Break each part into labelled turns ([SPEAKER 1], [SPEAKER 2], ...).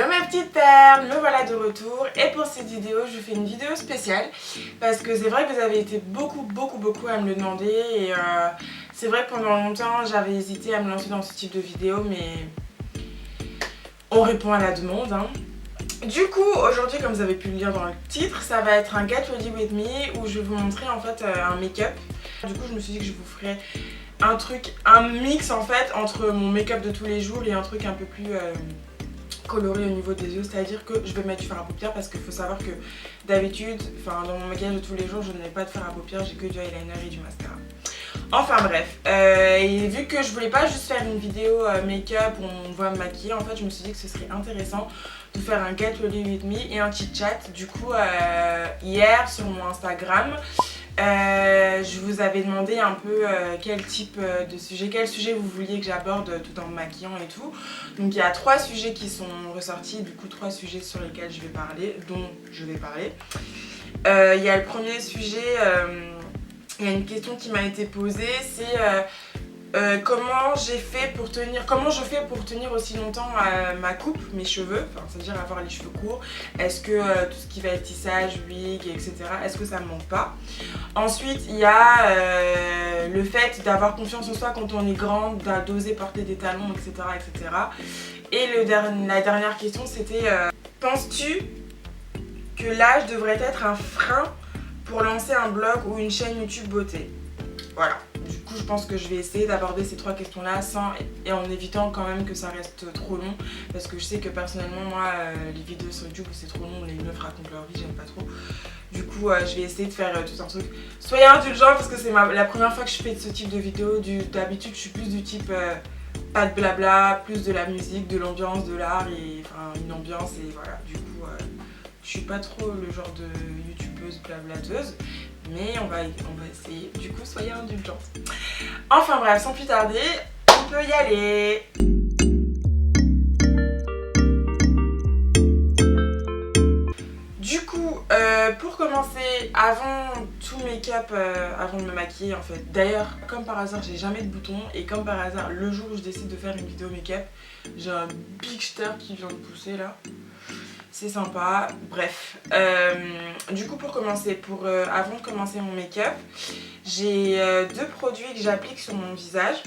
[SPEAKER 1] ma petite perle, me voilà de retour et pour cette vidéo je fais une vidéo spéciale parce que c'est vrai que vous avez été beaucoup à me le demander et c'est vrai que pendant longtemps j'avais hésité à me lancer dans ce type de vidéo mais on répond à la demande hein. Du coup aujourd'hui, comme vous avez pu le lire dans le titre, ça va être un Get Ready With Me où je vais vous montrer en fait un make-up. Du coup je me suis dit que je vous ferais un mix en fait entre mon make-up de tous les jours et un truc un peu plus coloré au niveau des yeux, c'est-à-dire que je vais mettre du fard à paupières parce qu'il faut savoir que d'habitude, dans mon maquillage de tous les jours, je n'ai pas de fard à paupières, j'ai que du eyeliner et du mascara. Enfin bref, et vu que je voulais pas juste faire une vidéo make-up où on voit me maquiller, en fait je me suis dit que ce serait intéressant de faire un Get Ready With Me et un chit chat. Du coup hier sur mon Instagram, je vous avais demandé un peu quel type de sujet, quel sujet vous vouliez que j'aborde tout en me maquillant et tout. Donc il y a 3 sujets qui sont ressortis, du coup 3 sujets sur lesquels je vais parler, dont je vais parler. Il y a le premier sujet, il y a une question qui m'a été posée, c'est comment je fais pour tenir aussi longtemps ma coupe, mes cheveux, c'est-à-dire avoir les cheveux courts. Est-ce que tout ce qui va être tissage, wig, etc., est-ce que ça me manque pas? Ensuite, il y a le fait d'avoir confiance en soi quand on est grande, d'oser porter des talons, etc., etc. Et la dernière question, c'était penses-tu que l'âge devrait être un frein pour lancer un blog ou une chaîne YouTube beauté? Voilà. Du coup, je pense que je vais essayer d'aborder ces 3 questions-là et en évitant quand même que ça reste trop long. Parce que je sais que personnellement, moi, les vidéos sur YouTube où c'est trop long, les meufs racontent leur vie, j'aime pas trop. Du coup, je vais essayer de faire tout un truc. Soyez indulgents parce que c'est la première fois que je fais ce type de vidéo. D'habitude, je suis plus du type pas de blabla, plus de la musique, de l'ambiance, de l'art et une ambiance et voilà. Du coup, je suis pas trop le genre de youtubeuse blablateuse. Mais on va essayer, du coup soyez indulgents. Enfin bref, sans plus tarder, on peut y aller. Du coup, pour commencer, avant tout make-up, avant de me maquiller en fait. D'ailleurs, comme par hasard, j'ai jamais de boutons et comme par hasard, le jour où je décide de faire une vidéo make-up, j'ai un big star qui vient de pousser là. C'est sympa, bref. Du coup pour commencer, avant de commencer mon make-up, j'ai 2 produits que j'applique sur mon visage.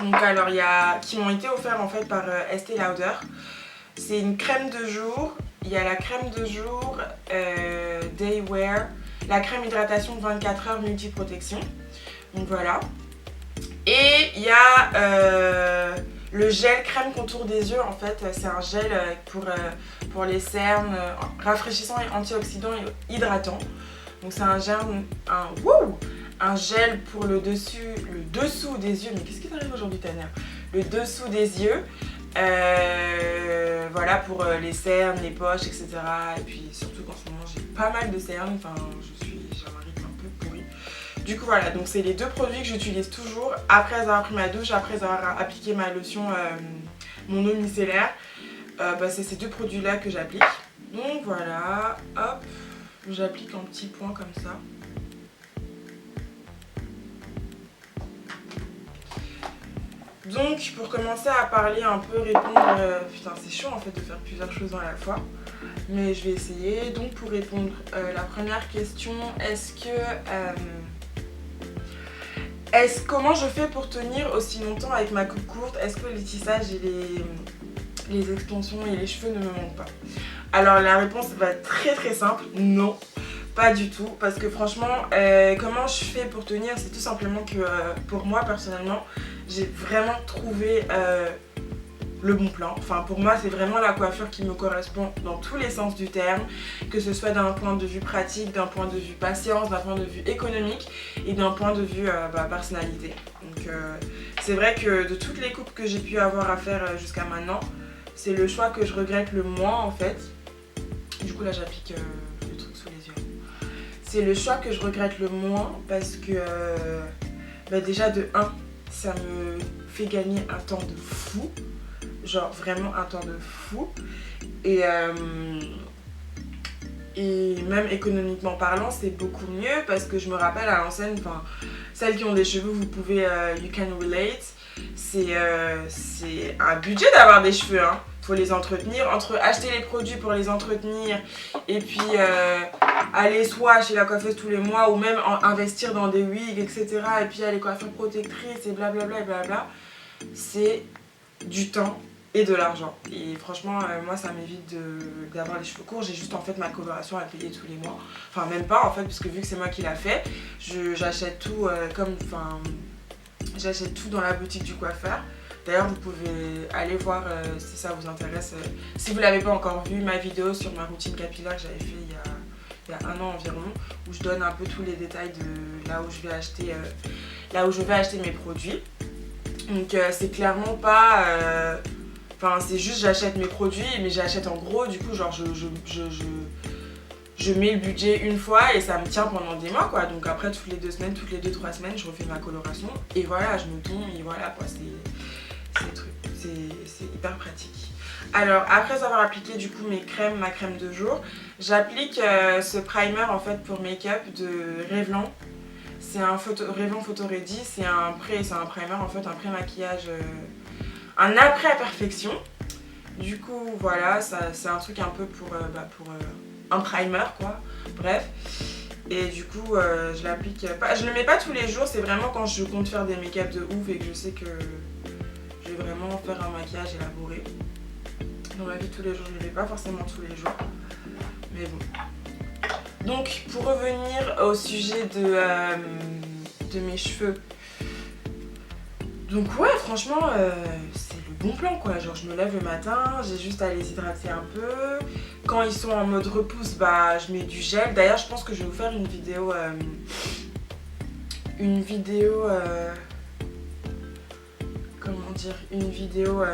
[SPEAKER 1] Donc alors qui m'ont été offerts en fait par Estée Lauder. C'est une crème de jour, il y a la crème de jour Day Wear, la crème hydratation 24 heures multi-protection. Donc voilà. Et il y a le gel crème contour des yeux, en fait c'est un gel pour les cernes, rafraîchissant et antioxydant et hydratant. Donc c'est un gel pour le dessous des yeux. Mais qu'est-ce qui t'arrive aujourd'hui Tania? Le dessous des yeux, voilà pour les cernes, les poches, etc. Et puis surtout qu'en ce moment j'ai pas mal de cernes, j'ai un rythme un peu pourri. Du coup voilà, donc c'est les 2 produits que j'utilise toujours après avoir pris ma douche, après avoir appliqué ma lotion, mon eau micellaire. C'est ces 2 produits là que j'applique. Donc voilà, hop, j'applique en petits points comme ça. Donc pour commencer à parler un peu, répondre, putain c'est chaud en fait de faire plusieurs choses à la fois. Mais je vais essayer. Donc pour répondre la première question, comment je fais pour tenir aussi longtemps avec ma coupe courte? Est-ce que les tissages et les extensions et les cheveux ne me manquent pas? Alors la réponse va être très simple, non, pas du tout. Parce que franchement, comment je fais pour tenir? C'est tout simplement que pour moi personnellement, j'ai vraiment trouvé le bon plan. Enfin pour moi c'est vraiment la coiffure qui me correspond dans tous les sens du terme, que ce soit d'un point de vue pratique, d'un point de vue patience, d'un point de vue économique et d'un point de vue personnalité. Donc c'est vrai que de toutes les coupes que j'ai pu avoir à faire jusqu'à maintenant, c'est le choix que je regrette le moins en fait. Du coup là j'applique le truc sous les yeux. C'est le choix que je regrette le moins parce que déjà de 1, ça me fait gagner un temps de fou. Genre vraiment un temps de fou et même économiquement parlant c'est beaucoup mieux parce que je me rappelle à l'ancienne, celles qui ont des cheveux vous pouvez you can relate, c'est un budget d'avoir des cheveux hein. faut les entretenir. Entre acheter les produits pour les entretenir et puis aller soit chez la coiffeuse tous les mois ou même investir dans des wigs, etc. Et puis aller coiffure protectrice et blablabla et blabla, c'est du temps et de l'argent. Et franchement, moi ça m'évite d'avoir les cheveux courts. J'ai juste en fait ma coloration à payer tous les mois. Enfin même pas en fait, puisque vu que c'est moi qui l'a fait, j'achète tout j'achète tout dans la boutique du coiffeur. D'ailleurs vous pouvez aller voir si ça vous intéresse. Si vous ne l'avez pas encore vu, ma vidéo sur ma routine capillaire que j'avais fait il y a 1 an environ, où je donne un peu tous les détails de là où je vais acheter mes produits. Donc c'est clairement pas... Enfin c'est juste j'achète mes produits, mais j'achète en gros, du coup genre je mets le budget une fois et ça me tient pendant des mois quoi. Donc après toutes les 2 semaines, toutes les 2-3 semaines je refais ma coloration et voilà, je me tombe et voilà quoi, c'est hyper pratique. Alors après avoir appliqué du coup ma crème de jour, j'applique ce primer en fait pour make-up de Revlon. C'est un Revlon Photo Ready, c'est un primer en fait, un pré-maquillage, un après à perfection. Du coup voilà, c'est un truc un peu pour un primer quoi, bref. Et du coup je l'applique, je le mets pas tous les jours, c'est vraiment quand je compte faire des make-up de ouf et que je sais que je vais vraiment faire un maquillage élaboré. Dans ma vie tous les jours, je ne le mets pas forcément tous les jours, mais bon. Donc pour revenir au sujet de mes cheveux, donc ouais franchement c'est le bon plan quoi, genre je me lève le matin, j'ai juste à les hydrater un peu. Quand ils sont en mode repousse, bah je mets du gel. D'ailleurs je pense que je vais vous faire une vidéo comment dire, une vidéo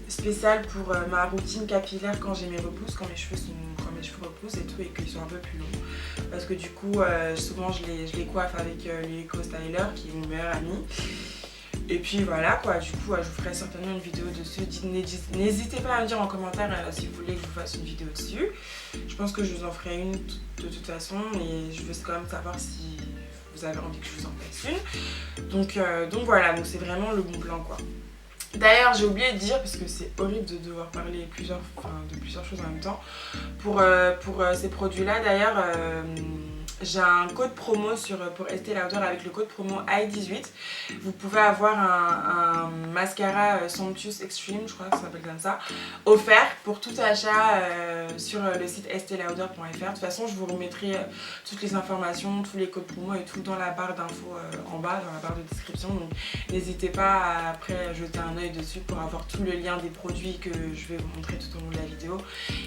[SPEAKER 1] spéciale pour ma routine capillaire quand j'ai mes repousses, quand mes cheveux repoussent et tout et qu'ils sont un peu plus longs. Parce que du coup souvent je les coiffe avec l'Eco Styler qui est mon meilleur ami. Et puis voilà quoi, du coup je vous ferai certainement une vidéo dessus. N'hésitez pas à me dire en commentaire si vous voulez que je vous fasse une vidéo dessus. Je pense que je vous en ferai une de toute façon, mais je veux quand même savoir si vous avez envie que je vous en fasse une. Donc voilà, donc c'est vraiment le bon plan quoi. D'ailleurs j'ai oublié de dire, parce que c'est horrible de devoir parler de plusieurs choses en même temps, pour ces produits là d'ailleurs j'ai un code promo pour Estée Lauder avec le code promo I18. Vous pouvez avoir un mascara Somptuous Extreme, je crois que ça s'appelle comme ça, offert pour tout achat sur le site esteelauder.fr. De toute façon je vous remettrai toutes les informations, tous les codes promo et tout dans la barre d'infos en bas, dans la barre de description. Donc n'hésitez pas à après jeter un œil dessus pour avoir tout le lien des produits que je vais vous montrer tout au long de la vidéo.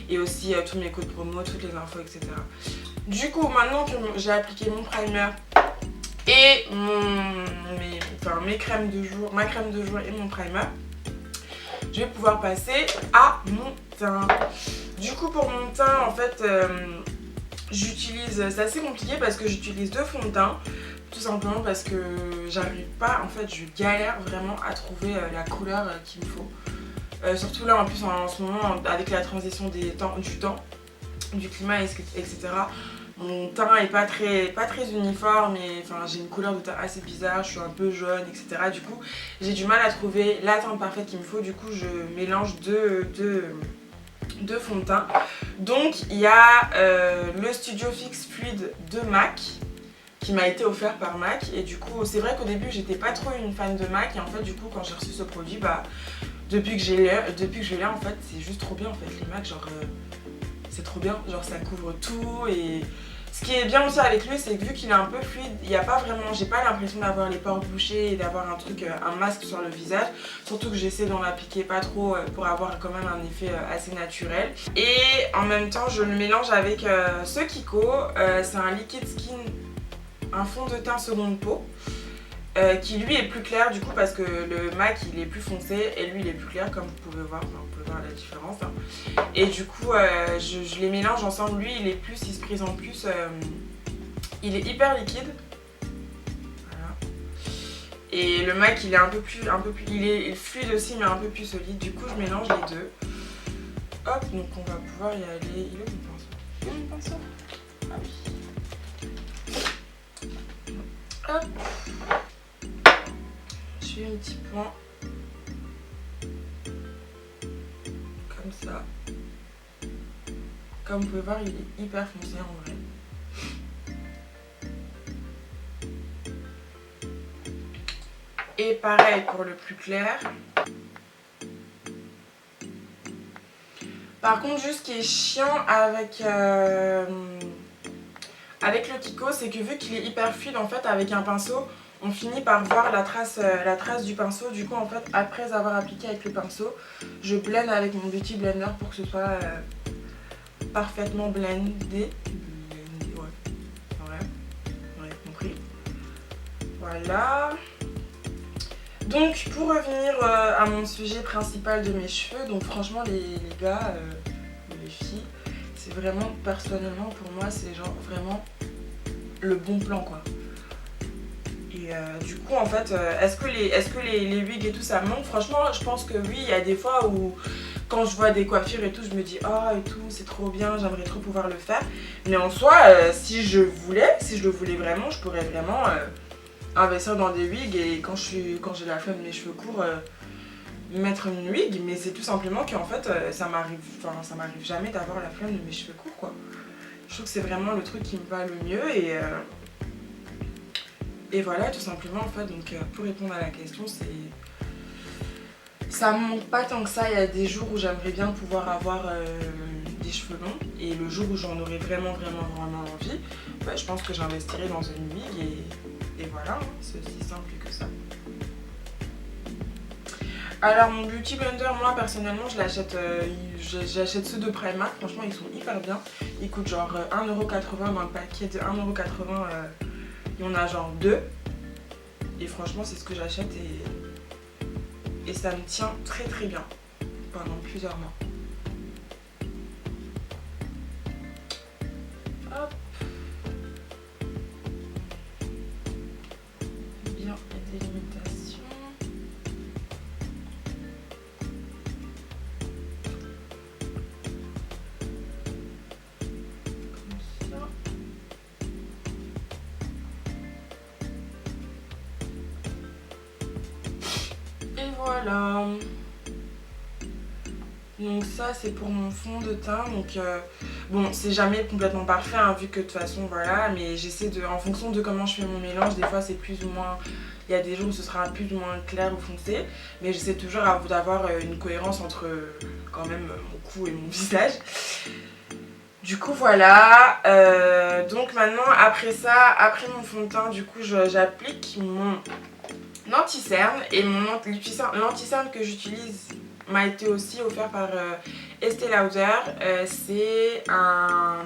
[SPEAKER 1] Et aussi tous mes codes promo, toutes les infos, etc. Du coup, maintenant que j'ai appliqué mon primer et mes crèmes de jour, ma crème de jour et mon primer, je vais pouvoir passer à mon teint. Du coup, pour mon teint, en fait, c'est assez compliqué parce que j'utilise 2 fonds de teint. Tout simplement parce que j'arrive pas, en fait, je galère vraiment à trouver la couleur qu'il me faut. Surtout là, en plus, en ce moment, avec la transition du climat, etc. Mon teint est pas très uniforme et enfin j'ai une couleur de teint assez bizarre, je suis un peu jaune, etc. Du coup j'ai du mal à trouver la teinte parfaite qu'il me faut, du coup je mélange deux fonds de teint. Donc il y a le Studio Fix Fluide de MAC qui m'a été offert par MAC et du coup c'est vrai qu'au début j'étais pas trop une fan de MAC et en fait du coup quand j'ai reçu ce produit, bah depuis que je l'ai en fait c'est juste trop bien en fait les MAC, genre c'est trop bien, genre ça couvre tout. Et ce qui est bien aussi avec lui, c'est que vu qu'il est un peu fluide, il n'y a pas vraiment, j'ai pas l'impression d'avoir les pores bouchés et d'avoir un masque sur le visage. Surtout que j'essaie d'en appliquer pas trop pour avoir quand même un effet assez naturel. Et en même temps je le mélange avec ce Kiko, c'est un liquid skin, un fond de teint seconde peau. Qui lui est plus clair du coup parce que le MAC il est plus foncé et lui il est plus clair comme vous pouvez voir, enfin, vous pouvez voir la différence hein. Et du coup je les mélange ensemble, lui il se prise en plus, il est hyper liquide, voilà. Et le MAC il est il est fluide aussi mais un peu plus solide, du coup je mélange les deux. Hop, donc on va pouvoir y aller, il est où mon pinceau? Ah oui. Hop. Un petit point comme ça. Comme vous pouvez voir, il est hyper foncé en vrai. Et pareil pour le plus clair. Par contre, juste ce qui est chiant avec le Kiko, c'est que vu qu'il est hyper fluide, en fait, avec un pinceau, on finit par voir la trace du pinceau. Du coup, en fait, après avoir appliqué avec le pinceau, je blende avec mon Beauty Blender pour que ce soit parfaitement blendé. Ouais, vous avez compris. Voilà. Donc pour revenir à mon sujet principal de mes cheveux, donc franchement les gars, les filles, c'est vraiment, personnellement pour moi, c'est genre vraiment le bon plan quoi. Et du coup en fait, est-ce que les wigs et tout ça manque? Franchement je pense que oui, il y a des fois où quand je vois des coiffures et tout, je me dis ah et tout, c'est trop bien, j'aimerais trop pouvoir le faire. Mais en soi, si je le voulais vraiment, je pourrais vraiment investir dans des wigs et quand j'ai la flemme de mes cheveux courts, mettre une wig. Mais c'est tout simplement qu'en fait ça m'arrive jamais d'avoir la flemme de mes cheveux courts quoi. Je trouve que c'est vraiment le truc qui me va le mieux et voilà tout simplement en fait. Donc pour répondre à la question, ça me manque pas tant que ça. Il y a des jours où j'aimerais bien pouvoir avoir des cheveux longs et le jour où j'en aurais vraiment envie, bah, je pense que j'investirai dans une wig et voilà, c'est aussi simple que ça. Alors mon Beauty Blender, moi personnellement je l'achète, j'achète ceux de Primark, franchement ils sont hyper bien. Ils coûtent genre 1,80€ dans le paquet de 1,80€, il y en a genre 2. Et franchement c'est ce que j'achète et ça me tient très bien pendant plusieurs mois. Hop. Bien la délimitation. Comme ça. Et voilà. Donc ça c'est pour mon fond de teint. Donc bon, c'est jamais complètement parfait hein, vu que de toute façon voilà, mais j'essaie de, en fonction de comment je fais mon mélange, des fois c'est plus ou moins, il y a des jours où ce sera plus ou moins clair ou foncé, mais j'essaie toujours d'avoir une cohérence entre quand même mon cou et mon visage. Du coup voilà, donc maintenant après ça, après mon fond de teint, du coup j'applique mon anti-cerne et l'anti-cerne que j'utilise m'a été aussi offert par Estée Lauder. C'est un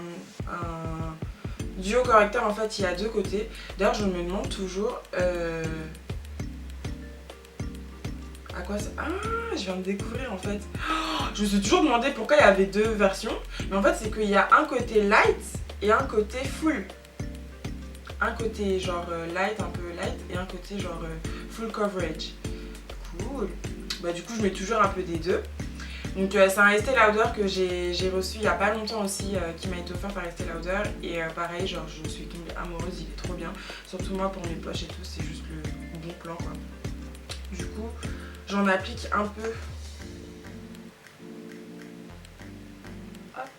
[SPEAKER 1] duo correcteur, en fait il y a 2 côtés. D'ailleurs je me demande toujours à quoi ça... Ah, je viens de découvrir en fait. Oh, je me suis toujours demandé pourquoi il y avait 2 versions. Mais en fait c'est qu'il y a un côté light et un côté full. Un côté genre light, un peu light, et un côté genre full coverage. Cool. Bah du coup je mets toujours un peu des deux. Donc c'est un Estée Lauder que j'ai reçu il y a pas longtemps aussi, qui m'a été offert par Estée Lauder. Et pareil, genre je suis tombée amoureuse, il est trop bien. Surtout moi pour mes poches et tout, c'est juste le bon plan quoi. Du coup j'en applique un peu. Hop,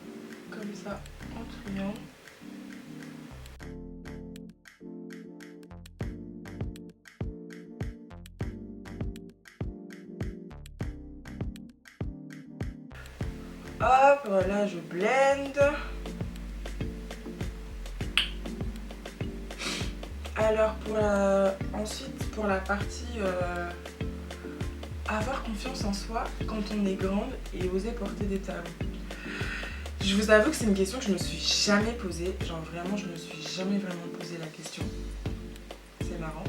[SPEAKER 1] comme ça, en triangle. Hop, voilà, je blende. Alors ensuite pour la partie avoir confiance en soi quand on est grande et oser porter des talons. Je vous avoue que c'est une question que je me suis jamais posée. Genre vraiment je me suis jamais vraiment posé la question. C'est marrant.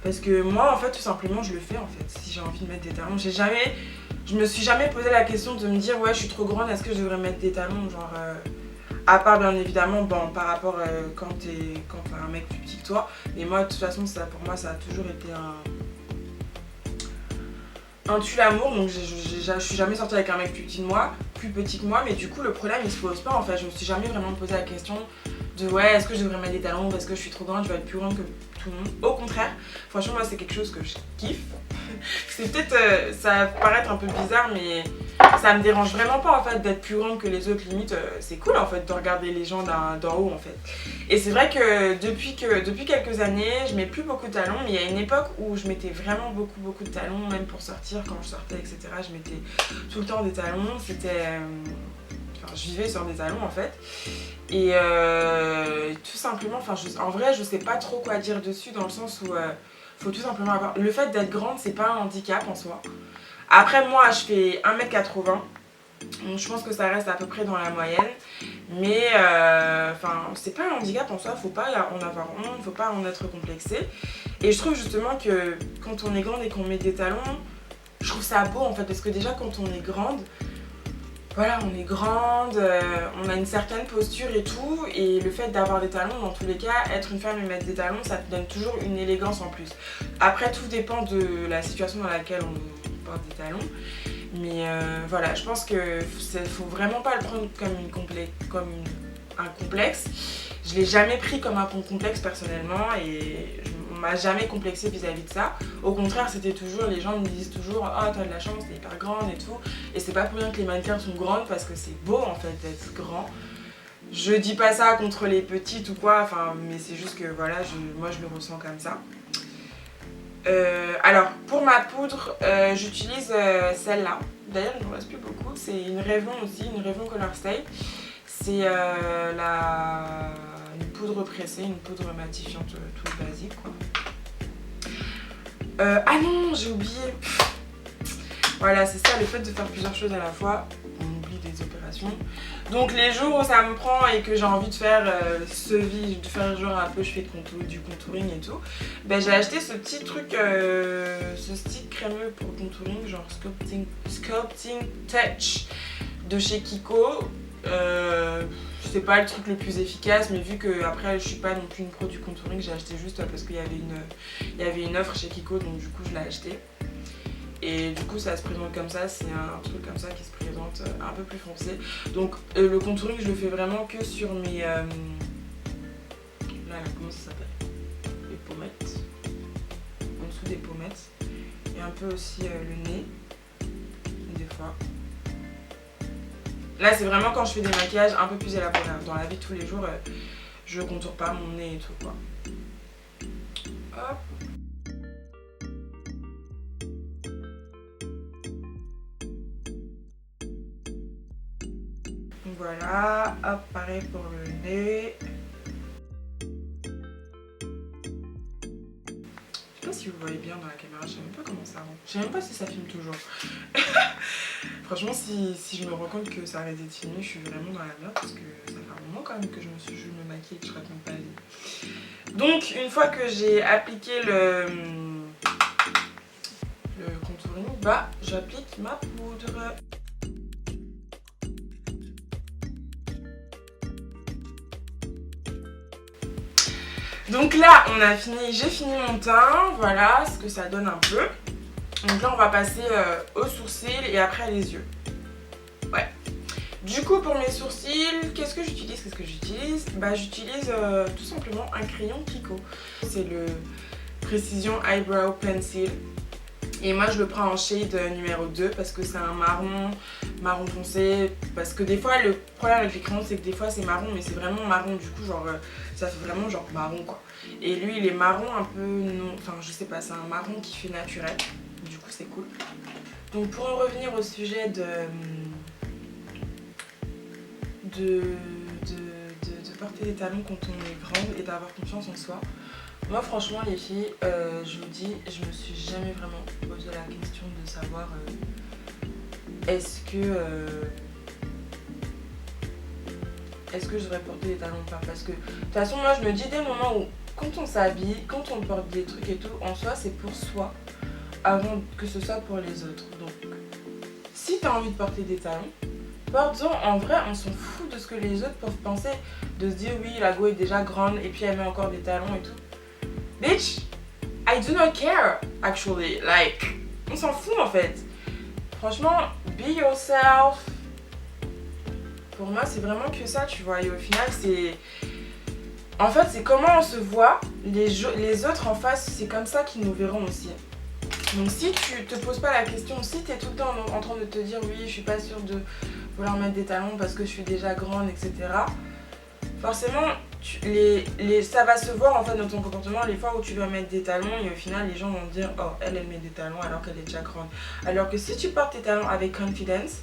[SPEAKER 1] Parce que moi en fait tout simplement je le fais en fait. Si j'ai envie de mettre des talons, je me suis jamais posé la question de me dire ouais je suis trop grande, est-ce que je devrais mettre des talons, genre à part bien évidemment bon, par rapport quand t'as un mec plus petit que toi. Mais moi de toute façon ça, pour moi ça a toujours été un tue l'amour. Donc je suis jamais sortie avec un mec plus petit que moi, mais du coup le problème il se pose pas en fait. Je me suis jamais vraiment posé la question de ouais est-ce que je devrais mettre des talons, parce que je suis trop grande, je vais être plus grande que tout le monde. Au contraire, franchement moi c'est quelque chose que je kiffe. C'est peut-être, ça va paraître un peu bizarre, mais ça me dérange vraiment pas en fait d'être plus grande que les autres. Limite, c'est cool en fait de regarder les gens d'en haut en fait. Et c'est vrai que depuis quelques années, je mets plus beaucoup de talons, mais il y a une époque où je mettais vraiment beaucoup de talons, même pour sortir, quand je sortais, etc. Je mettais tout le temps des talons. Je vivais sur des talons en fait. Et tout simplement, en vrai, je sais pas trop quoi dire dessus, dans le sens où faut tout simplement avoir. Le fait d'être grande, c'est pas un handicap en soi. Après, moi, je fais 1m80. Donc je pense que ça reste à peu près dans la moyenne. Mais c'est pas un handicap en soi, faut pas en avoir honte, faut pas en être complexé. Et je trouve justement que quand on est grande et qu'on met des talons, je trouve ça beau en fait, parce que déjà quand on est grande, voilà, on est grande, on a une certaine posture et tout, et le fait d'avoir des talons, dans tous les cas, être une femme et mettre des talons, ça te donne toujours une élégance en plus. Après, tout dépend de la situation dans laquelle on porte des talons, mais voilà, je pense que faut vraiment pas le prendre comme un complexe. Je l'ai jamais pris comme un complexe personnellement, et on m'a jamais complexé vis-à-vis de ça. Au contraire, c'était toujours, les gens me disent toujours « Oh, t'as de la chance, t'es hyper grande et tout ». Et c'est pas pour rien que les mannequins sont grandes, parce que c'est beau en fait d'être grand. Je dis pas ça contre les petites ou quoi, mais c'est juste que voilà, moi je le ressens comme ça. Alors, pour ma poudre, j'utilise celle-là. D'ailleurs, il ne me reste plus beaucoup. C'est une Revlon aussi, une Revlon Color Stay. C'est une poudre pressée, une poudre matifiante toute basique quoi. Ah non, j'ai oublié. Voilà, c'est ça le fait de faire plusieurs choses à la fois. On oublie des opérations. Donc les jours où ça me prend et que j'ai envie de faire de faire genre un peu, je fais du contouring et tout, ben j'ai acheté ce petit truc, ce stick crémeux pour contouring, genre Sculpting Touch de chez Kiko. C'est pas le truc le plus efficace, mais vu que après je suis pas non plus une pro du contouring, j'ai acheté juste parce qu'il y avait une offre chez Kiko, donc du coup je l'ai acheté. Et du coup ça se présente comme ça, c'est un truc comme ça qui se présente un peu plus foncé. Donc le contouring je le fais vraiment que sur mes... là, comment ça s'appelle, les pommettes. En dessous des pommettes. Et un peu aussi le nez, des fois. Là c'est vraiment quand je fais des maquillages un peu plus élaborés. Dans la vie de tous les jours, je contourne pas mon nez et tout quoi. Hop. Voilà, hop, pareil pour le nez. Je sais pas si vous voyez bien dans la caméra, je sais même pas comment ça rend. Je sais même pas si ça filme toujours. Franchement, si je me rends compte que ça arrête d'être filmé, je suis vraiment dans la merde parce que ça fait un moment quand même que je me maquille et que je raconte pas la vie. Donc, une fois que j'ai appliqué le contouring, bah j'applique ma poudre. Donc là, j'ai fini mon teint, voilà ce que ça donne un peu. Donc là, on va passer aux sourcils et après les yeux. Ouais. Du coup, pour mes sourcils, qu'est-ce que j'utilise Bah, j'utilise tout simplement un crayon Kiko. C'est le Precision Eyebrow Pencil. Et moi, je le prends en shade numéro 2 parce que c'est un marron foncé. Parce que des fois, le problème avec les crayons, c'est que des fois, c'est marron, mais c'est vraiment marron. Du coup, genre, ça fait vraiment genre marron, quoi. Et lui, il est marron un peu, non, enfin, je sais pas, c'est un marron qui fait naturel. Du coup, c'est cool. Donc, pour en revenir au sujet de porter des talons quand on est grande et d'avoir confiance en soi. Moi franchement les filles, je vous dis, je me suis jamais vraiment posé la question de savoir est-ce que je devrais porter des talons ou pas, parce que de toute façon moi je me dis dès le moment où quand on s'habille, quand on porte des trucs et tout, en soi c'est pour soi avant que ce soit pour les autres. Donc si tu as envie de porter des talons, porte-en. En vrai on s'en fout de ce que les autres peuvent penser, de se dire oui la go est déjà grande et puis elle met encore des talons et tout. Bitch, I do not care, actually, like, on s'en fout en fait. Franchement, be yourself. Pour moi, c'est vraiment que ça, tu vois. Et au final, en fait, c'est comment on se voit. Les autres en face, c'est comme ça qu'ils nous verront aussi. Donc si tu te poses pas la question, si tu es tout le temps en train de te dire oui je suis pas sûre de vouloir mettre des talons parce que je suis déjà grande, etc. Forcément ça va se voir en fait dans ton comportement les fois où tu vas mettre des talons et au final les gens vont dire oh elle met des talons alors qu'elle est déjà grande. Alors que si tu portes tes talons avec confidence,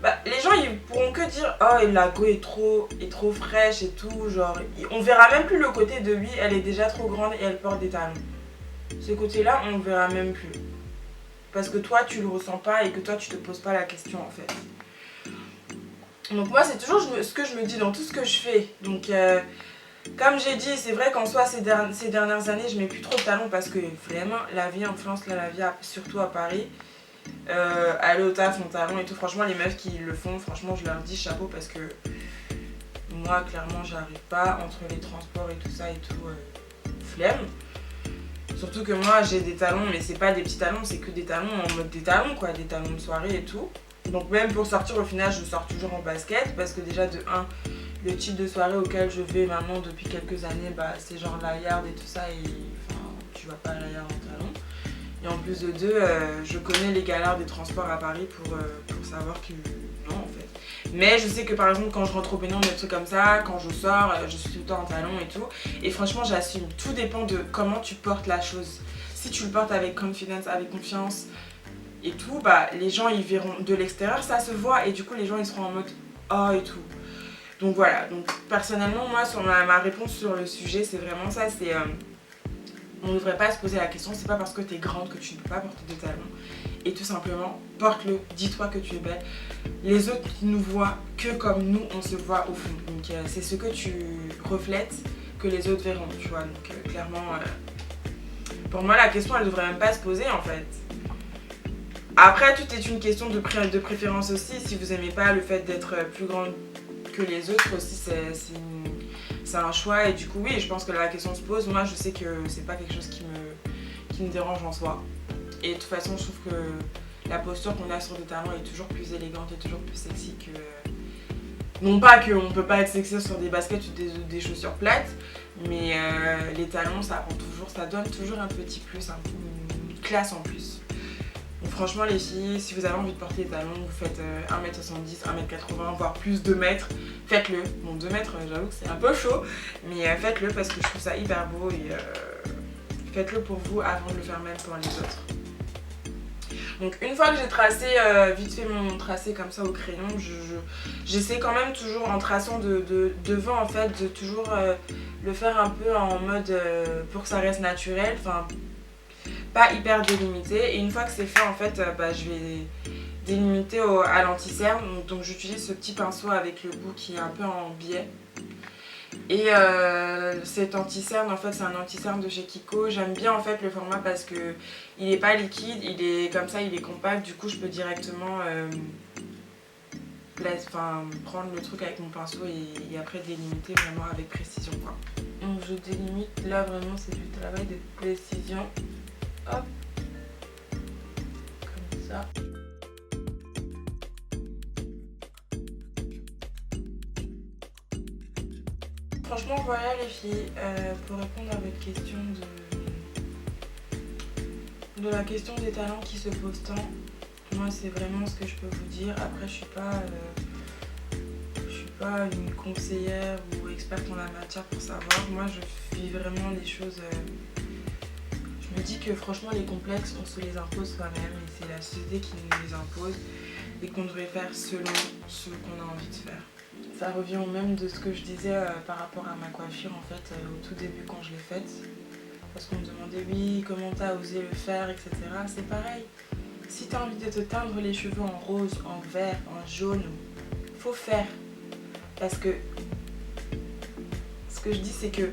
[SPEAKER 1] bah, les gens ils pourront que dire oh la go est trop fraîche et tout, genre on verra même plus le côté de oui elle est déjà trop grande et elle porte des talons. Ce côté là on le verra même plus parce que toi tu le ressens pas et que toi tu te poses pas la question en fait. Donc moi c'est toujours ce que je me dis dans tout ce que je fais. Donc comme j'ai dit, c'est vrai qu'en soi ces dernières années je mets plus trop de talons parce que vraiment la vie en France, là, la vie surtout à Paris, aller au taf en talons et tout, franchement les meufs qui le font, franchement je leur dis chapeau parce que moi clairement j'arrive pas entre les transports et tout ça et tout, flemme. Surtout que moi j'ai des talons mais c'est pas des petits talons, c'est que des talons en mode des talons quoi, des talons de soirée et tout. Donc même pour sortir au final je sors toujours en basket parce que déjà de 1 le type de soirée auquel je vais maintenant depuis quelques années bah, c'est genre la yard et tout ça et enfin tu vas pas à la yard en talons. Et en plus de 2 je connais les galères des transports à Paris pour savoir que non en fait. Mais je sais que par exemple quand je rentre au Bénin des trucs comme ça, quand je sors je suis tout le temps en talons et tout. Et franchement j'assume, tout dépend de comment tu portes la chose. Si tu le portes avec confidence, avec confiance et tout, bah les gens ils verront de l'extérieur, ça se voit et du coup les gens ils seront en mode oh et tout. Donc voilà, donc personnellement moi sur ma réponse sur le sujet c'est vraiment ça, c'est on ne devrait pas se poser la question, c'est pas parce que tu es grande que tu ne peux pas porter des talons. Et tout simplement, porte-le, dis-toi que tu es belle. Les autres nous voient que comme nous on se voit au fond. Donc c'est ce que tu reflètes que les autres verront, tu vois. Donc clairement, pour moi la question elle devrait même pas se poser en fait. Après tout est une question de préférence aussi, si vous aimez pas le fait d'être plus grande que les autres aussi c'est un choix et du coup oui je pense que la question se pose. Moi je sais que c'est pas quelque chose qui me dérange en soi et de toute façon je trouve que la posture qu'on a sur des talons est toujours plus élégante et toujours plus sexy que... Non pas qu'on peut pas être sexy sur des baskets ou des chaussures plates mais les talons ça donne toujours un petit plus, une classe en plus. Donc franchement les filles, si vous avez envie de porter des talons, vous faites 1m70, 1m80, voire plus 2 mètres, faites-le. Bon 2 mètres j'avoue que c'est un peu chaud, mais faites-le parce que je trouve ça hyper beau et faites-le pour vous avant de le faire même pour les autres. Donc une fois que j'ai tracé vite fait mon tracé comme ça au crayon, j'essaie quand même toujours en traçant devant en fait de toujours le faire un peu en mode pour que ça reste naturel, enfin pas hyper délimité. Et une fois que c'est fait en fait je vais délimiter à l'anti-cerne. Donc j'utilise ce petit pinceau avec le bout qui est un peu en biais. Et cet anti-cerne en fait c'est un anti-cerne de chez Kiko. J'aime bien en fait le format parce que il est pas liquide, il est comme ça, il est compact. Du coup je peux directement prendre le truc avec mon pinceau et après délimiter vraiment avec précision quoi. Donc je délimite là, vraiment c'est du travail de précision. Hop, comme ça. Franchement voilà les filles, pour répondre à votre question de la question des talents qui se posent tant, moi c'est vraiment ce que je peux vous dire. Après je suis pas une conseillère ou experte en la matière pour savoir. Moi je vis vraiment les choses. Je me dis que franchement les complexes on se les impose soi-même et c'est la société qui nous les impose et qu'on devrait faire selon ce qu'on a envie de faire. Ça revient au même de ce que je disais par rapport à ma coiffure en fait au tout début quand je l'ai faite. Parce qu'on me demandait oui comment t'as osé le faire etc. C'est pareil. Si t'as envie de te teindre les cheveux en rose, en vert, en jaune, faut faire. Parce que ce que je dis c'est que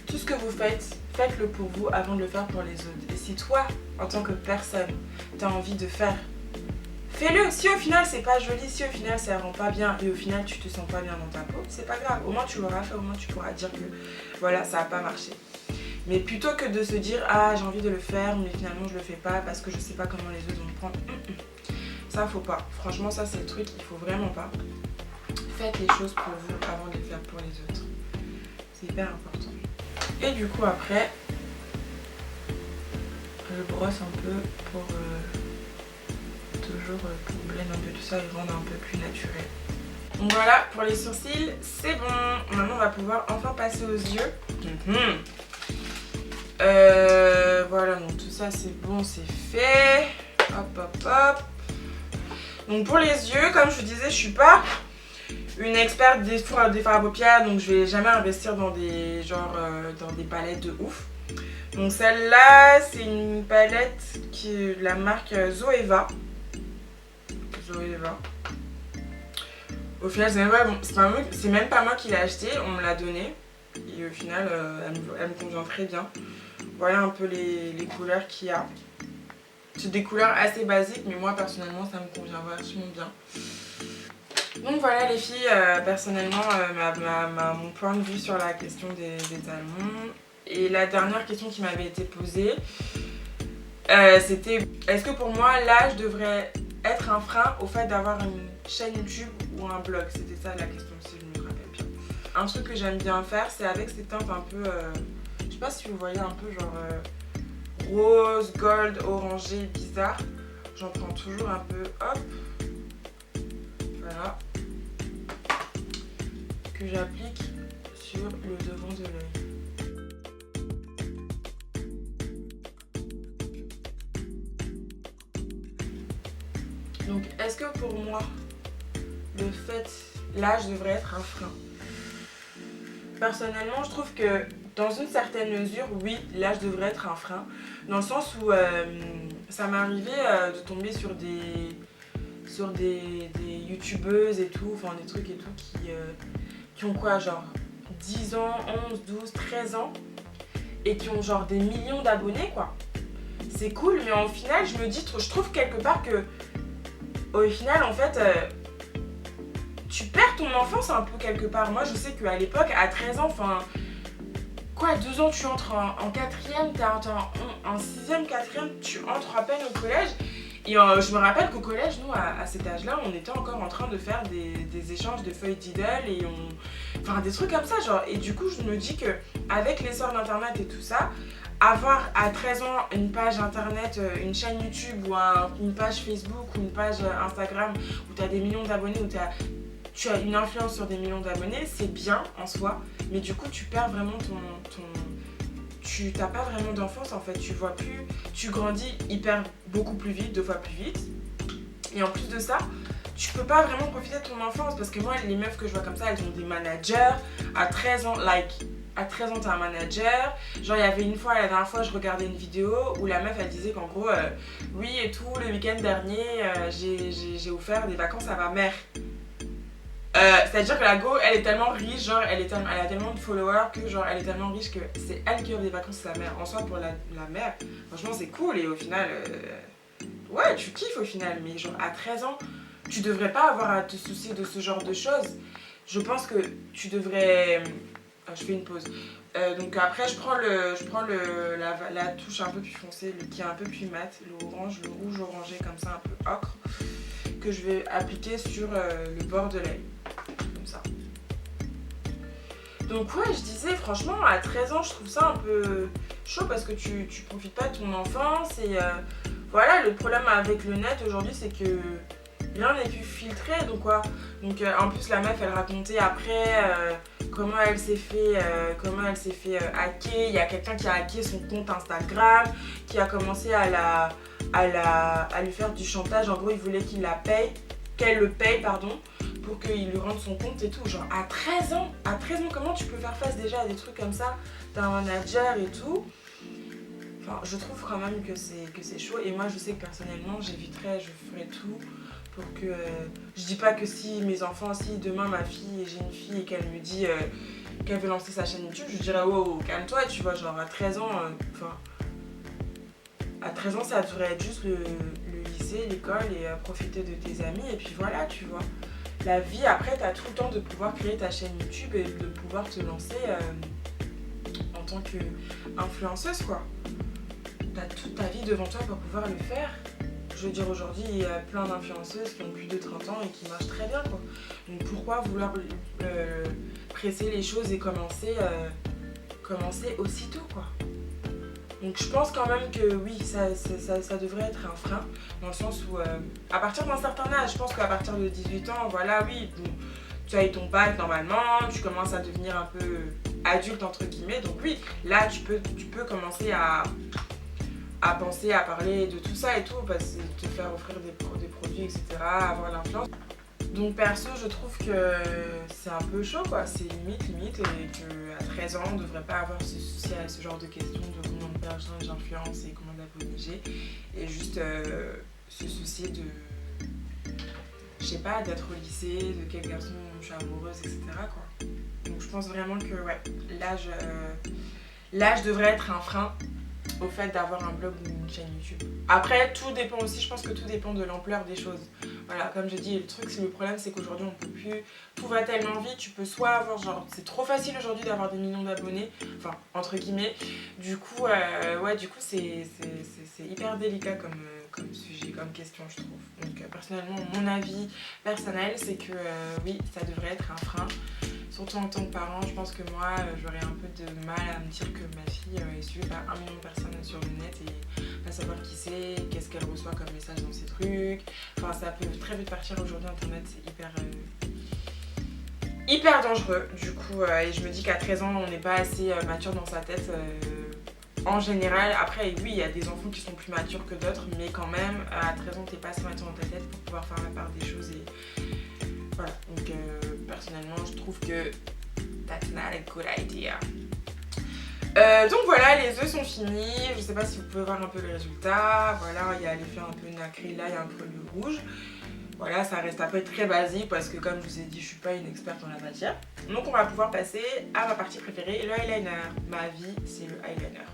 [SPEAKER 1] tout ce que vous faites, faites-le pour vous avant de le faire pour les autres. Et si toi, en tant que personne, t'as envie de faire, fais-le. Si au final c'est pas joli, si au final ça rend pas bien et au final tu te sens pas bien dans ta peau, c'est pas grave. Au moins tu l'auras fait, au moins tu pourras dire que voilà, ça a pas marché. Mais plutôt que de se dire ah j'ai envie de le faire mais finalement je le fais pas parce que je sais pas comment les autres vont me prendre. Ça faut pas. Franchement ça c'est le truc, il faut vraiment pas. Faites les choses pour vous avant de les faire pour les autres. C'est hyper important. Et du coup après, je brosse un peu pour toujours pour blend un peu tout ça et rendre un peu plus naturel. Donc voilà, pour les sourcils, c'est bon. Maintenant, on va pouvoir enfin passer aux yeux. Voilà, donc tout ça, c'est bon, c'est fait. Hop, hop, hop. Donc pour les yeux, comme je vous disais, je suis pas une experte des fards à paupières, donc je vais jamais investir dans des dans des palettes de ouf. Donc celle-là, c'est une palette qui est de la marque Zoeva. Au final, c'est même pas moi qui l'ai acheté, on me l'a donné. Et au final, elle me convient très bien. Voilà un peu les couleurs qu'il y a. C'est des couleurs assez basiques, mais moi personnellement, ça me convient vachement bien. Donc voilà les filles, personnellement, mon point de vue sur la question des talons. Et la dernière question qui m'avait été posée, c'était est-ce que pour moi l'âge devrait être un frein au fait d'avoir une chaîne YouTube ou un blog? C'était ça la question, si je me rappelle bien. Un truc que j'aime bien faire, c'est avec ces teintes un peu, je sais pas si vous voyez un peu genre rose, gold, orangé, bizarre. J'en prends toujours un peu, hop, voilà, que j'applique sur le devant de l'œil. Donc, est-ce que pour moi, l'âge devrait être un frein? Personnellement, je trouve que dans une certaine mesure, oui, l'âge devrait être un frein. Dans le sens où ça m'est arrivé de tomber sur des youtubeuses et tout, enfin des trucs et tout qui ont quoi, genre 10 ans, 11, 12, 13 ans et qui ont genre des millions d'abonnés quoi. C'est cool, mais au final, je trouve quelque part que au final, en fait, tu perds ton enfance un peu quelque part. Moi, je sais qu'à l'époque, à 13 ans, enfin, quoi, à 12 ans, tu entres en 4e, en 6e, 4e, tu entres à peine au collège. Et je me rappelle qu'au collège, nous, à cet âge-là, on était encore en train de faire des échanges de feuilles Diddle et enfin, des trucs comme ça, genre. Et du coup, je me dis qu'avec l'essor d'Internet et tout ça, avoir à 13 ans une page internet, une chaîne YouTube ou une page Facebook ou une page Instagram où tu as des millions d'abonnés, où tu as une influence sur des millions d'abonnés, c'est bien en soi, mais du coup tu perds vraiment tu n'as pas vraiment d'enfance en fait, tu vois plus, tu grandis beaucoup plus vite, 2 fois plus vite, et en plus de ça, tu peux pas vraiment profiter de ton enfance parce que moi les meufs que je vois comme ça, elles ont des managers à 13 ans, à 13 ans t'es un manager. Genre il y avait une fois, la dernière fois je regardais une vidéo où la meuf elle disait qu'en gros oui et tout, le week-end dernier j'ai offert des vacances à ma mère. C'est-à-dire que la go elle est tellement riche, genre elle a tellement de followers que genre elle est tellement riche que c'est elle qui offre des vacances à sa mère. En soi pour la mère, franchement c'est cool et au final ouais tu kiffes au final, mais genre à 13 ans tu devrais pas avoir à te soucier de ce genre de choses. Je pense que tu devrais... je fais une pause. Donc après je prends la touche un peu plus foncée, qui est un peu plus mat, le rouge orangé comme ça, un peu ocre, que je vais appliquer sur le bord de l'œil, comme ça. Donc ouais, je disais franchement à 13 ans je trouve ça un peu chaud parce que tu profites pas de ton enfance et voilà, le problème avec le net aujourd'hui c'est que rien n'est plus filtré, donc quoi. Donc en plus la meuf elle racontait après comment elle s'est fait hacker. Il y a quelqu'un qui a hacké son compte Instagram, qui a commencé à lui faire du chantage. En gros il voulait qu'elle le paye pardon, pour qu'il lui rende son compte et tout. Genre à 13 ans comment tu peux faire face déjà à des trucs comme ça? T'as un manager et tout. Enfin, je trouve quand même que c'est chaud et moi je sais que personnellement je ferai tout pour que... je dis pas que si mes enfants, si demain j'ai une fille et qu'elle me dit qu'elle veut lancer sa chaîne YouTube, je dirais wow, calme-toi, tu vois, genre à 13 ans, à 13 ans ça devrait être juste le lycée, l'école et profiter de tes amis et puis voilà, tu vois. La vie après t'as tout le temps de pouvoir créer ta chaîne YouTube et de pouvoir te lancer en tant qu'influenceuse quoi. T'as toute ta vie devant toi pour pouvoir le faire. Je veux dire aujourd'hui il y a plein d'influenceuses qui ont plus de 30 ans et qui marchent très bien quoi. Donc pourquoi vouloir presser les choses et commencer aussitôt quoi. Donc je pense quand même que oui, ça devrait être un frein, dans le sens où à partir d'un certain âge, je pense qu'à partir de 18 ans, voilà, oui, bon, tu as eu ton bac normalement, tu commences à devenir un peu adulte entre guillemets, donc oui, là tu peux commencer à penser, à parler de tout ça et tout, parce que te faire offrir des produits, etc., avoir l'influence. Donc perso, je trouve que c'est un peu chaud quoi, c'est limite et qu'à 13 ans, on ne devrait pas avoir ce souci à ce genre de questions de combien de personnes j'influence et combien d'abonnés j'ai, et juste se soucier de, je sais pas, d'être au lycée, de quelle garçon je suis amoureuse, etc. quoi. Donc je pense vraiment que ouais, l'âge devrait être un frein au fait d'avoir un blog ou une chaîne YouTube. Après, tout dépend aussi, je pense que tout dépend de l'ampleur des choses. Voilà, comme je dis, le problème c'est qu'aujourd'hui on peut plus, tout va tellement vite, tu peux soit avoir genre, c'est trop facile aujourd'hui d'avoir des millions d'abonnés, enfin entre guillemets, du coup, ouais, du coup c'est hyper délicat comme sujet, comme question je trouve. Donc personnellement, mon avis personnel c'est que oui, ça devrait être un frein. Surtout en tant que parent, je pense que moi, j'aurais un peu de mal à me dire que ma fille est suivie par 1 million de personnes sur le net et pas savoir qui c'est, qu'est-ce qu'elle reçoit comme message dans ses trucs. Enfin, ça peut très vite partir aujourd'hui, internet, c'est hyper dangereux. Du coup, et je me dis qu'à 13 ans, on n'est pas assez mature dans sa tête. En général, après oui, il y a des enfants qui sont plus matures que d'autres, mais quand même, à 13 ans, t'es pas assez mature dans ta tête pour pouvoir faire la part des choses et voilà. Donc personnellement, je trouve que that's not a good idea. Donc voilà, les œufs sont finis. Je sais pas si vous pouvez voir un peu le résultat. Voilà, il y a l'effet un peu nacré là, il y a un peu le rouge. Voilà, ça reste après très basique parce que comme je vous ai dit, je suis pas une experte en la matière. Donc on va pouvoir passer à ma partie préférée, le eyeliner. Ma vie, c'est le eyeliner.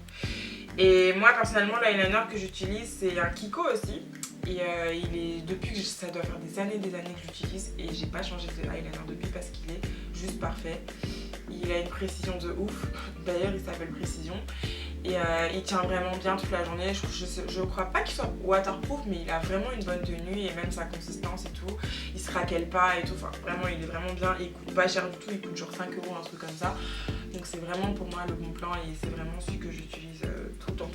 [SPEAKER 1] Et moi personnellement, l'eyeliner que j'utilise, c'est un Kiko aussi. Et il est, depuis que ça doit faire des années que j'utilise et j'ai pas changé de eyeliner depuis parce qu'il est juste parfait. Il a une précision de ouf, d'ailleurs il s'appelle Précision. Et il tient vraiment bien toute la journée. Je crois pas qu'il soit waterproof, mais il a vraiment une bonne tenue et même sa consistance et tout. Il se raquelle pas et tout, enfin vraiment il est vraiment bien. Il coûte pas cher du tout, il coûte genre 5 €, un truc comme ça. Donc c'est vraiment pour moi le bon plan et c'est vraiment celui que j'utilise tout le temps.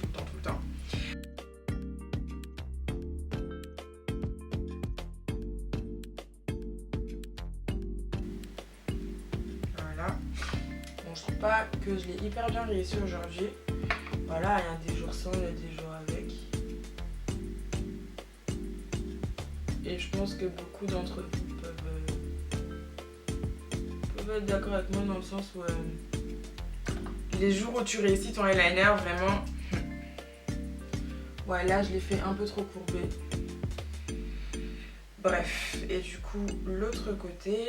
[SPEAKER 1] Voilà. Bon, je trouve pas que je l'ai hyper bien réussi aujourd'hui. Voilà, il y a des jours sans, il y a des jours avec. Et je pense que beaucoup d'entre vous peuvent être d'accord avec moi dans le sens où les jours où tu réussis ton eyeliner, vraiment, ouais, là je l'ai fait un peu trop courbé. Bref, et du coup, l'autre côté.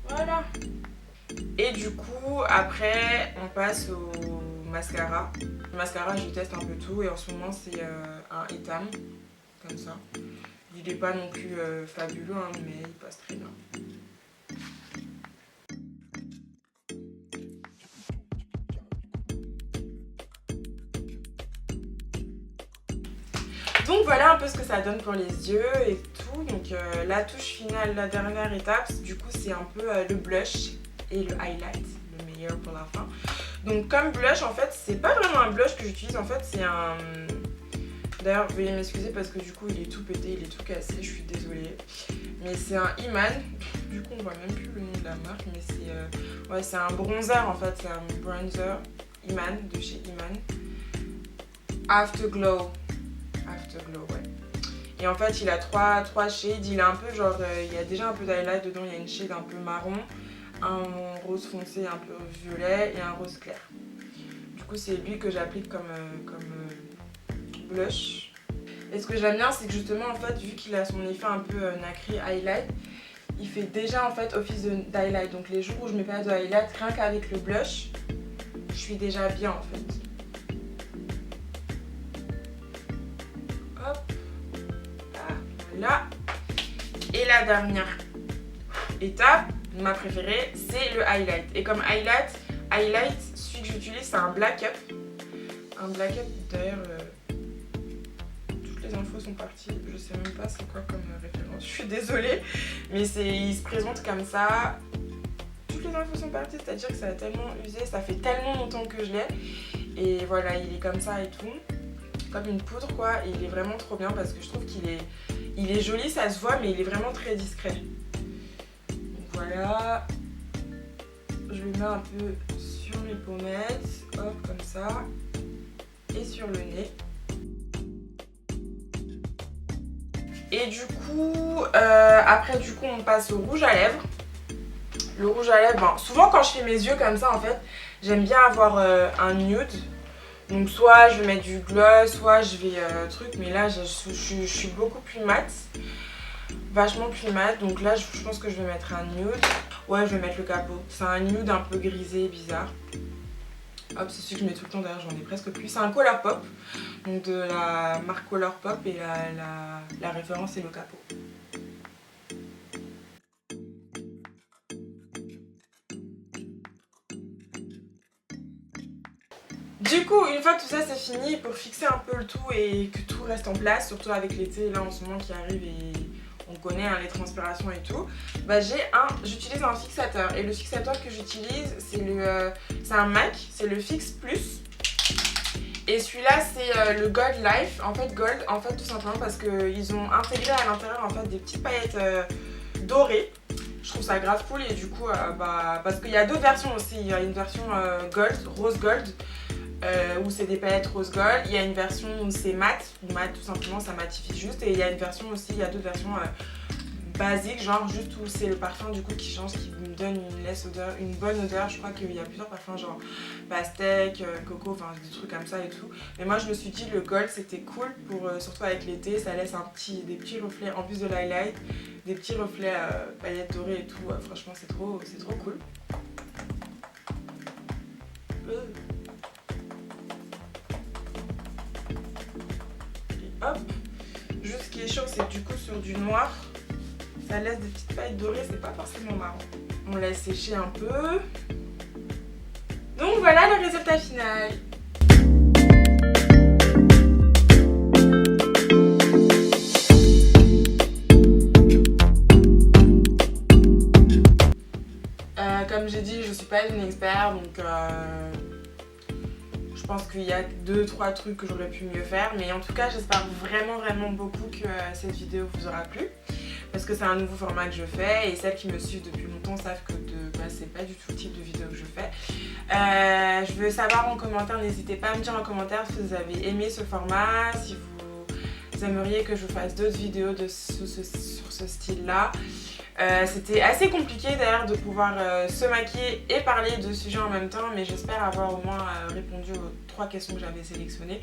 [SPEAKER 1] Voilà. Et du coup, après, on passe au mascara. Le mascara, je teste un peu tout et en ce moment, c'est un Etam, comme ça. Il n'est pas non plus fabuleux, hein, mais il passe très bien. Donc voilà un peu ce que ça donne pour les yeux et tout. Donc la touche finale, la dernière étape, du coup c'est un peu le blush et le highlight, le meilleur pour la fin. Donc comme blush en fait, c'est pas vraiment un blush que j'utilise, en fait c'est un... D'ailleurs veuillez m'excuser parce que du coup il est tout pété, il est tout cassé, je suis désolée. Mais c'est un Iman, du coup on voit même plus le nom de la marque, mais c'est ouais, c'est un bronzer en fait, c'est un bronzer Iman de chez Iman. Afterglow, ouais. Et en fait il a trois shades, il a un peu genre, il y a déjà un peu d'highlight dedans, il y a une shade un peu marron, un rose foncé un peu violet et un rose clair. Du coup c'est lui que j'applique comme blush. Et ce que j'aime bien c'est que justement en fait vu qu'il a son effet un peu nacré highlight, il fait déjà en fait office d'highlight. Donc les jours où je mets pas de highlight, rien qu'avec le blush, je suis déjà bien en fait. Hop, là. Et la dernière étape, ma préférée, c'est le highlight. Et comme highlight, celui que j'utilise c'est un black up. Un black up d'ailleurs, toutes les les infos sont parties. Je sais même pas c'est quoi comme référence. Je suis désolée, mais il se présente comme ça. Toutes les infos sont parties, c'est-à-dire que ça a tellement usé, ça fait tellement longtemps que je l'ai. Et voilà, il est comme ça et tout. Comme une poudre quoi. Et il est vraiment trop bien parce que je trouve qu'il est joli, ça se voit, mais il est vraiment très discret. Donc voilà. Je le mets un peu sur mes pommettes, hop, comme ça. Et sur le nez. Et du coup, après du coup on passe au rouge à lèvres. Le rouge à lèvres, ben, souvent quand je fais mes yeux comme ça en fait, j'aime bien avoir un nude. Donc soit je vais mettre du gloss, soit je vais truc, mais là je suis beaucoup plus mat. Vachement plus mat, donc là je pense que je vais mettre un nude. Ouais, je vais mettre le capot. C'est un nude un peu grisé, bizarre. Hop, c'est celui que je mets tout le temps, d'ailleurs j'en ai presque plus. C'est un Colourpop, donc de la marque Colourpop, et la référence c'est le capot. Du coup, une fois que tout ça c'est fini, pour fixer un peu le tout et que tout reste en place, surtout avec l'été là en ce moment qui arrive et on connaît hein, les transpirations et tout, bah j'utilise un fixateur. Et le fixateur que j'utilise, c'est un MAC, c'est le Fix Plus. Et celui-là c'est le Gold Life, en fait Gold, en fait tout simplement parce qu'ils ont intégré à l'intérieur en fait des petites paillettes dorées. Je trouve ça grave cool et du coup, parce qu'il y a d'autres versions aussi, il y a une version Gold, Rose Gold, où c'est des paillettes rose gold, il y a une version où c'est mat, tout simplement ça matifie juste, et il y a une version aussi, il y a d'autres versions basiques, genre juste où c'est le parfum du coup qui change, qui me donne une bonne odeur. Je crois qu'il y a plusieurs parfums genre pastèque, coco, enfin des trucs comme ça et tout. Mais moi je me suis dit le gold c'était cool pour surtout avec l'été, ça laisse des petits reflets en plus de l'highlight, des petits reflets paillettes dorées et tout. Franchement c'est trop cool. Hop, juste ce qui est chaud c'est que du coup sur du noir ça laisse des petites paillettes dorées, c'est pas forcément marrant. On laisse sécher un peu. Donc voilà le résultat final. Comme j'ai dit, je suis pas une experte, donc je pense qu'il y a 2-3 trucs que j'aurais pu mieux faire, mais en tout cas j'espère vraiment beaucoup que cette vidéo vous aura plu, parce que c'est un nouveau format que je fais et celles qui me suivent depuis longtemps savent que c'est pas du tout le type de vidéo que je fais. Je veux savoir en commentaire, n'hésitez pas à me dire en commentaire si vous avez aimé ce format, si vous aimeriez que je vous fasse d'autres vidéos sur ce style là. C'était assez compliqué d'ailleurs de pouvoir se maquiller et parler de sujets en même temps, mais j'espère avoir au moins répondu aux 3 questions que j'avais sélectionnées.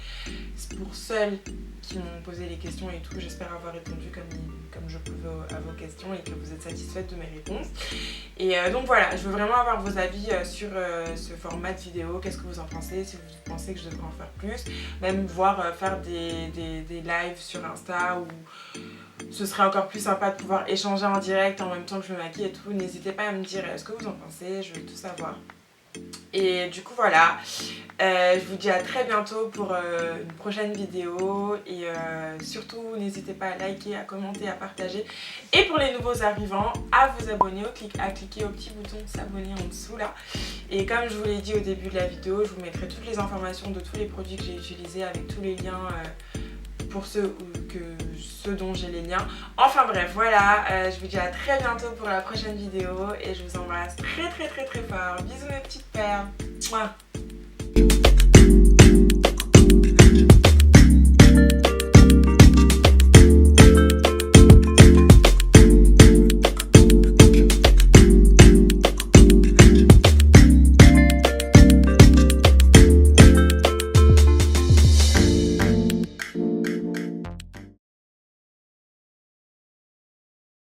[SPEAKER 1] Pour celles qui m'ont posé les questions et tout, j'espère avoir répondu comme je pouvais à vos questions et que vous êtes satisfaites de mes réponses. Et donc voilà, je veux vraiment avoir vos avis sur ce format de vidéo. Qu'est-ce que vous en pensez? Si vous pensez que je devrais en faire plus, même voir faire des lives sur Insta, ou ce serait encore plus sympa de pouvoir échanger en direct en même temps que je me maquille et tout. N'hésitez pas à me dire ce que vous en pensez, je veux tout savoir. Et du coup voilà, je vous dis à très bientôt pour une prochaine vidéo, et surtout n'hésitez pas à liker, à commenter, à partager, et pour les nouveaux arrivants à vous abonner, à cliquer au petit bouton s'abonner en dessous là. Et comme je vous l'ai dit au début de la vidéo, je vous mettrai toutes les informations de tous les produits que j'ai utilisés avec tous les liens pour ceux dont j'ai les liens. Enfin bref, voilà, je vous dis à très bientôt pour la prochaine vidéo et je vous embrasse très fort. Bisous mes petites perles. Mouah.